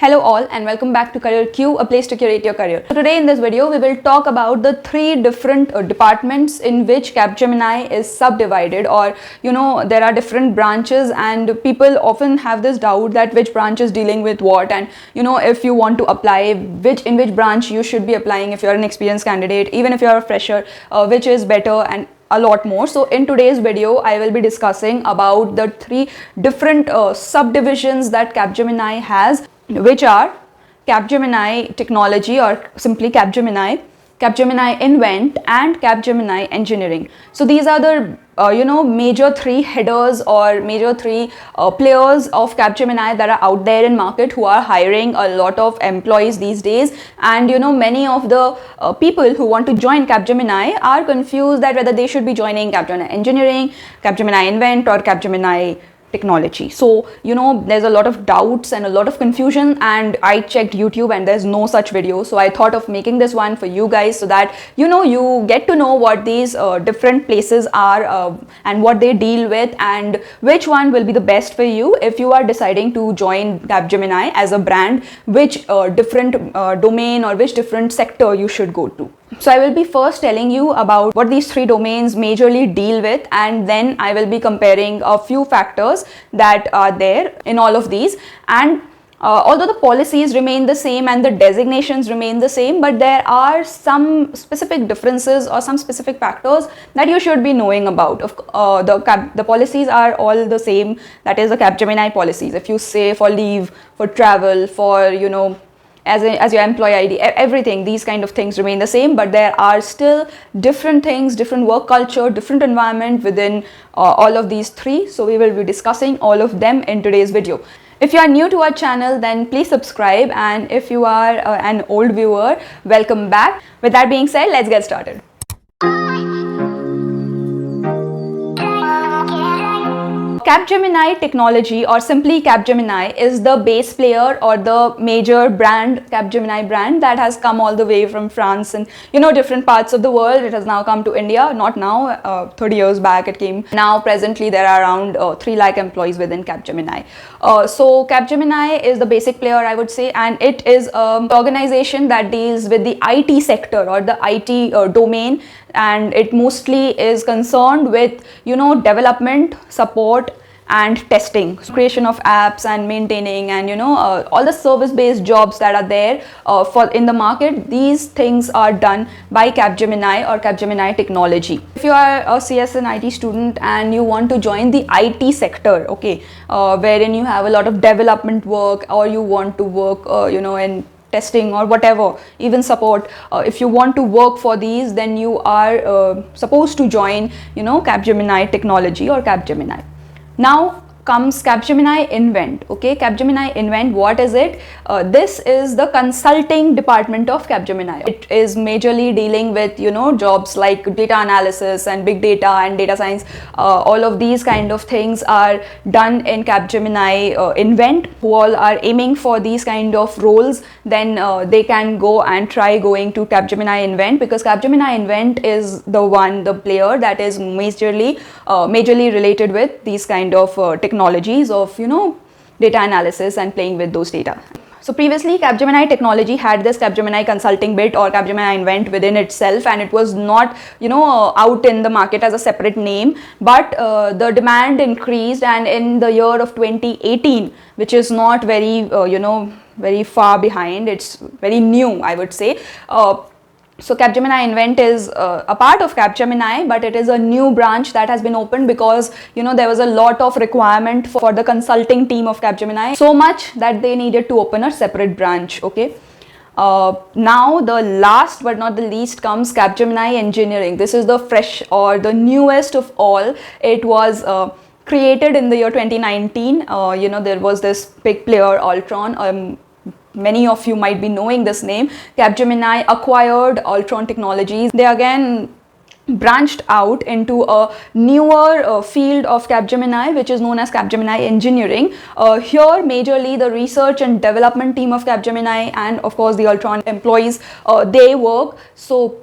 Hello all and welcome back to CareerQ, a place to curate your career. So today in this video, we will talk about the three different departments in which Capgemini is subdivided, or there are different branches and people often have this doubt that which branch is dealing with what, and if you want to apply, in which branch you should be applying if you are an experienced candidate, even if you are a fresher, which is better, and a lot more. So in today's video, I will be discussing about the three different subdivisions that Capgemini has, which are Capgemini Technology, or simply Capgemini, Capgemini Invent, and Capgemini Engineering. So these are the major three headers or major three players of Capgemini that are out there in market who are hiring a lot of employees these days. And many of the people who want to join Capgemini are confused that whether they should be joining Capgemini Engineering, Capgemini Invent, or Capgemini Technology. So there's a lot of doubts and a lot of confusion, and I checked YouTube and there's no such video. So I thought of making this one for you guys so that you get to know what these different places are and what they deal with, and which one will be the best for you if you are deciding to join Capgemini as a brand, which different domain or which different sector you should go to. So I will be first telling you about what these three domains majorly deal with, and then I will be comparing a few factors that are there in all of these. And although the policies remain the same and the designations remain the same, but there are some specific differences or some specific factors that you should be knowing about. The policies are all the same, that is the Capgemini policies. If you say for leave, for travel, for as your employee ID, everything, these kind of things remain the same, but there are still different things, different work culture, different environment within all of these three. So we will be discussing all of them in today's video. If you are new to our channel, then please subscribe, and if you are an old viewer, welcome back. With that being said, let's get started. Capgemini Technology, or simply Capgemini, is the base player or the major brand, Capgemini brand, that has come all the way from France and different parts of the world. It has now come to India. Not now, 30 years back it came. Now presently there are around 3 lakh employees within Capgemini. So Capgemini is the basic player, I would say, and it is an organization that deals with the IT sector or the IT domain, and it mostly is concerned with development, support, and testing, creation of apps and maintaining, and all the service based jobs that are there in the market. These things are done by Capgemini or Capgemini Technology. If you are a CS and IT student and you want to join the IT sector, okay, wherein you have a lot of development work, or you want to work in testing or whatever, even support, if you want to work for these, then you are supposed to join Capgemini Technology or Capgemini. Now comes Capgemini Invent. Okay, Capgemini Invent, what is it? This is the consulting department of Capgemini. It is majorly dealing with jobs like data analysis and big data and data science. All of these kind of things are done in Capgemini Invent. Who all are aiming for these kind of roles, then they can go and try going to Capgemini Invent, because Capgemini Invent is the player that is majorly related with these kind of technologies of data analysis and playing with those data. So previously Capgemini Technology had this Capgemini consulting bit or Capgemini Invent within itself, and it was not out in the market as a separate name, but the demand increased, and in the year of 2018, which is not very very far behind, it's very new, I would say. So Capgemini Invent is a part of Capgemini, but it is a new branch that has been opened because there was a lot of requirement for the consulting team of Capgemini, so much that they needed to open a separate branch. Okay. Now the last but not the least comes Capgemini Engineering. This is the fresh or the newest of all. It was created in the year 2019. There was this big player, Altron. Many of you might be knowing this name. Capgemini acquired Altron Technologies. They again branched out into a newer field of Capgemini, which is known as Capgemini Engineering. Here majorly the research and development team of Capgemini and of course the Altron employees, they work. So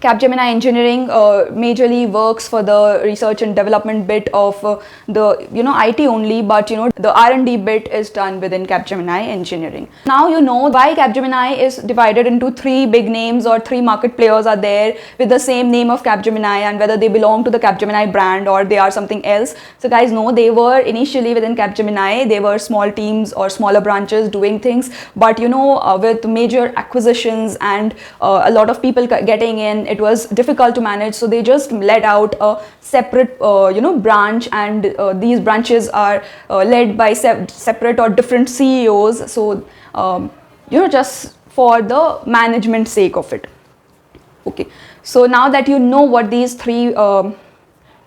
Capgemini Engineering majorly works for the research and development bit of the IT only, but the R&D bit is done within Capgemini Engineering. Now you know why Capgemini is divided into three big names, or three market players are there with the same name of Capgemini, and whether they belong to the Capgemini brand or they are something else. So guys, no, they were initially within Capgemini, they were small teams or smaller branches doing things, but with major acquisitions and a lot of people getting in, it was difficult to manage, so they just let out a separate branch, and these branches are led by separate or different CEOs, so just for the management sake of it. Okay, so now that you know what these three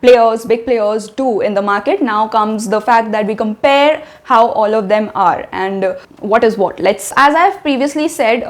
big players do in the market, now comes the fact that we compare how all of them are and what is what. As I've previously said,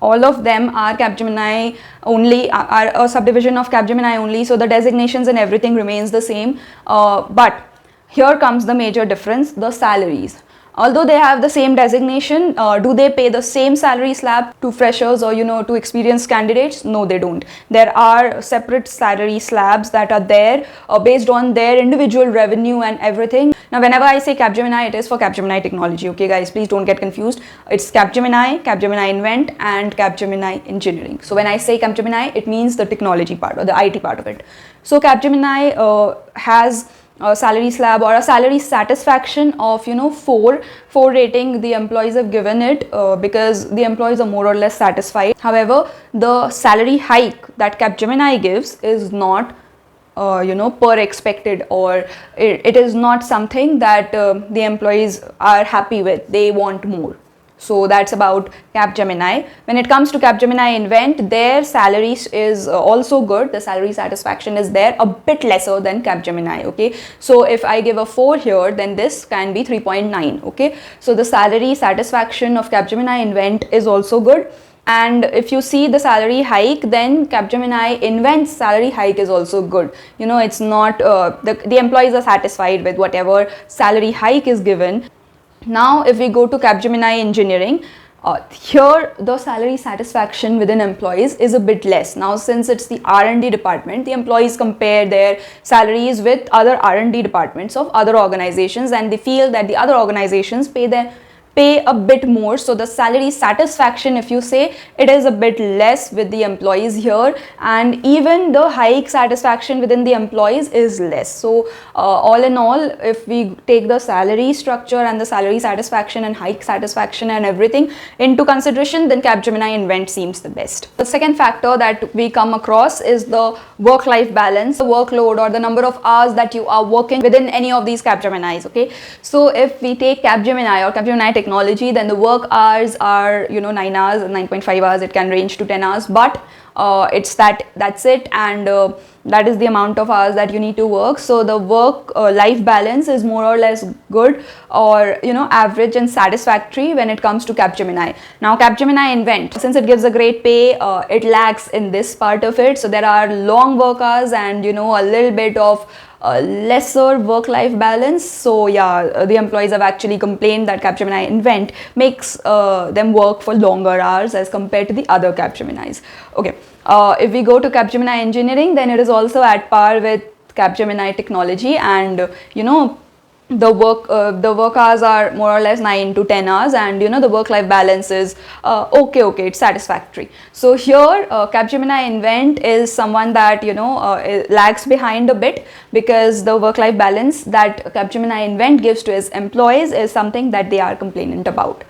all of them are Capgemini only, are a subdivision of Capgemini only, so the designations and everything remains the same, but here comes the major difference: the salaries. Although they have the same designation, do they pay the same salary slab to freshers or to experienced candidates? No, they don't. There are separate salary slabs that are there based on their individual revenue and everything. Now whenever I say Capgemini, it is for Capgemini Technology. Okay guys, please don't get confused. It's Capgemini, Capgemini Invent and Capgemini Engineering. So when I say Capgemini, it means the technology part or the IT part of it. So Capgemini has a salary slab or a salary satisfaction of 4 rating the employees have given it because the employees are more or less satisfied. However, the salary hike that Capgemini gives is not per expected, or it is not something that the employees are happy with. They want more. So that's about Capgemini. When it comes to Capgemini Invent, their salaries is also good. The salary satisfaction is there, a bit lesser than Capgemini. Okay, so if I give a 4 here, then this can be 3.9. okay, so the salary satisfaction of Capgemini Invent is also good. And if you see the salary hike, then Capgemini Invent's salary hike is also good. It's not the employees are satisfied with whatever salary hike is given. Now if we go to Capgemini Engineering, here the salary satisfaction within employees is a bit less. Now since it's the R&D department, the employees compare their salaries with other R&D departments of other organizations, and they feel that the other organizations pay a bit more, so the salary satisfaction, if you say, it is a bit less with the employees here, and even the hike satisfaction within the employees is less. So all in all, if we take the salary structure and the salary satisfaction and hike satisfaction and everything into consideration, then Capgemini Invent seems the best. The second factor that we come across is the work-life balance, the workload or the number of hours that you are working within any of these Capgeminis. Okay, so if we take Capgemini or Capgemini Technology, then the work hours are 9 hours, 9.5 hours, it can range to 10 hours, but that's it, and that is the amount of hours that you need to work. So the work life balance is more or less good, or average and satisfactory when it comes to Capgemini. Now Capgemini Invent, since it gives a great pay, it lacks in this part of it. So there are long work hours and a little bit of lesser work-life balance. So yeah, the employees have actually complained that Capgemini Invent makes them work for longer hours as compared to the other Capgeminis. Okay, if we go to Capgemini Engineering, then it is also at par with Capgemini Technology, and the work hours are more or less 9 to 10 hours, and the work-life balance is okay, it's satisfactory. So here Capgemini Invent is someone that lags behind a bit, because the work-life balance that Capgemini Invent gives to its employees is something that they are complainant about.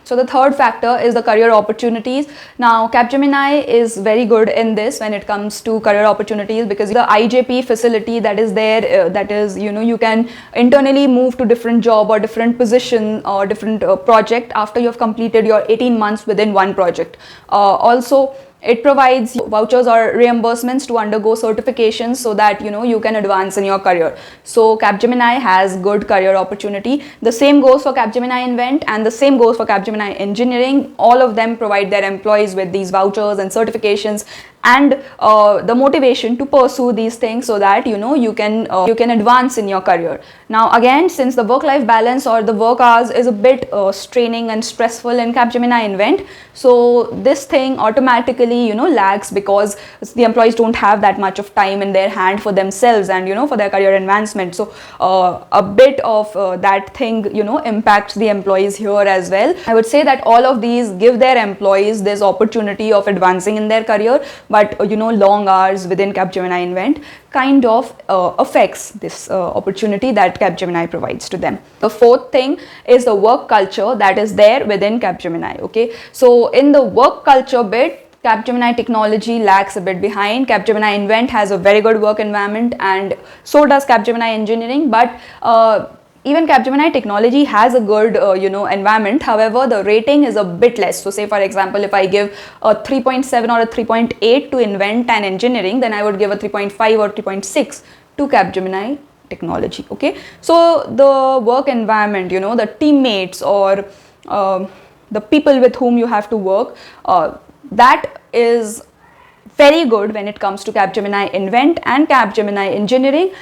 So the third factor is the career opportunities. Now Capgemini is very good in this when it comes to career opportunities, because the IJP facility that is there, that is you can internally move to different job or different position or different project after you have completed your 18 months within one project. Also, it provides vouchers or reimbursements to undergo certifications so that you can advance in your career. So Capgemini has good career opportunity. The same goes for Capgemini Invent and the same goes for Capgemini Engineering. All of them provide their employees with these vouchers and certifications, and the motivation to pursue these things so that you can advance in your career. Now again, since the work life balance or the work hours is a bit straining and stressful in Capgemini Invent, so this thing automatically lags, because the employees don't have that much of time in their hand for themselves and for their career advancement. So a bit of that thing impacts the employees here as well. I would say that all of these give their employees this opportunity of advancing in their career, but long hours within Capgemini Invent kind of affects this opportunity that Capgemini provides to them. The fourth thing is the work culture that is there within Capgemini. Okay, so in the work culture bit, Capgemini Technology lags a bit behind. Capgemini Invent has a very good work environment, and so does Capgemini Engineering, but even Capgemini Technology has a good environment. However, the rating is a bit less. So say for example, if I give a 3.7 or a 3.8 to Invent and Engineering, then I would give a 3.5 or 3.6 to Capgemini Technology. Okay, so the work environment, the teammates or the people with whom you have to work, that is very good when it comes to Capgemini Invent and Capgemini Engineering,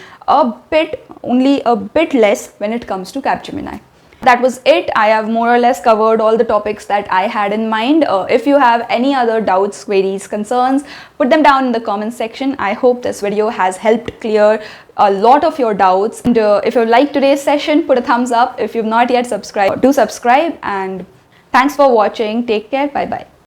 only a bit less when it comes to Capgemini. That was it. I have more or less covered all the topics that I had in mind. If you have any other doubts, queries, concerns, put them down in the comment section. I hope this video has helped clear a lot of your doubts. And if you liked today's session, put a thumbs up. If you've not yet subscribed, do subscribe, and thanks for watching. Take care. Bye bye.